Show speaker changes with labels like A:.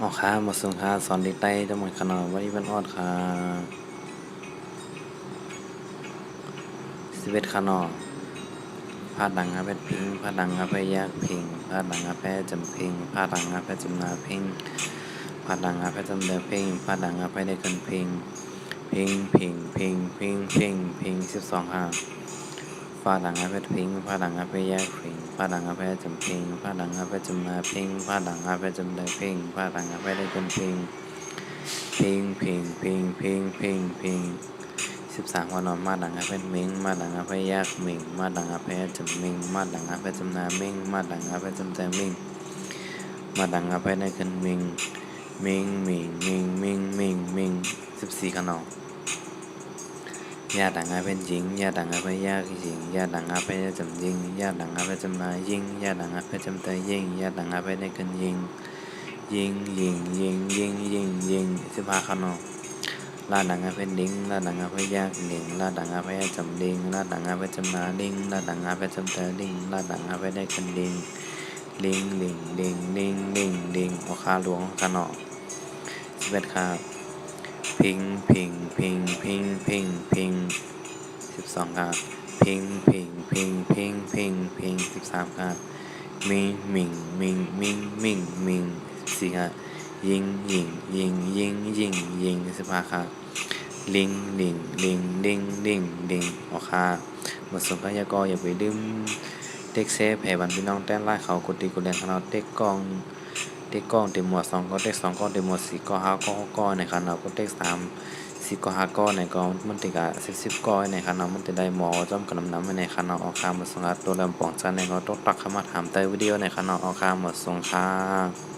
A: ออกค้ามาส่งค้าสอนเด็กไต้จังหวัดขนอมวันนี้เป็นออดค่ะ11ขนอพาดดังอาเพชรพิงพาดดังอาเพชรยากพิงพาดดังอาเพชรจำพิงพาดดังอาเพชรจำนาพิงพาดดังอาเพชรจำเดือพิงพาดดังอาเพชรได้กันพิงพิงพิงพิงพิงพิงพิง12ค่ะพาดดังอาเพชรพิงพาดดังอาเพชรยากพิงพาดดังอาเพชรจำพิงพาดดังอาเพชรจำนาพิงพาดดังอาเพชรจำเดือพิงพาดดังอาเพชรได้กันพิงพิงพิงพิงพิงพิงพิง13วันนอนมาดังอาเพชรมิงมาดังอาเพชรยากมิงมาดังอาเพชรจำมิงมาดังอาเพชรจำนามิงมาดังอาเพชรจำใจมิงมาดังอาเพชรได้กันมิงมิงมิงมิงมิงมิงมิง14ขนองยาดังอาเพชรยิงยาดังอาเพชรยากยิงยาดังอาเพชรจำยิงยาดังอาเพชรจำนายิงยาดังอาเพชรจำใจยิงยาดังอาเพชรได้กันยิงยิงยิงยิงยิงยิงยิง15ขนองลาดังอาเพชรลิงลาดังอาเพชรยากลิงลาดังอาเพชรจำลิงลาดังอาเพชรจำนาลิงลาดังอาเพชรจำเตอลิงลาดังอาเพชรได้กันลิงลิงลิงลิงลิงลิงลิงโอคาหลวงขนอ11ครับพิงพิงพิงพิงพิงพิง12ครับพิงพิงพิงพิงพิงพิง13ครับมิงมิงมิงมิงมิงมิง14ครับยิงยิงยิงยิงยิงยิง15ครับลิงลิงลิงลิงลิงลิงโอคาบทสนทนากรอย่าไปดื่มเด็กเซฟให้บันพี่น้องแต้นไล่เขากดตีกดแรงขนาดเด็กกองเด็กกองเต็มหมวด2ก็เด็ก2ก็เต็มหมวด4ก็5ก็6ก็ในขนาดก็เด็ก3 10ก็5ก็ในก็มันติกะ10ก็ในขนาดมันจะได้หมอจ้อมกับน้ำในขนาดออกคาหมดสงครามตัวลำปองจันในก็ตกตักเข้ามาถามใต้วิดีโอในขนาดออกคาหมดสงคราม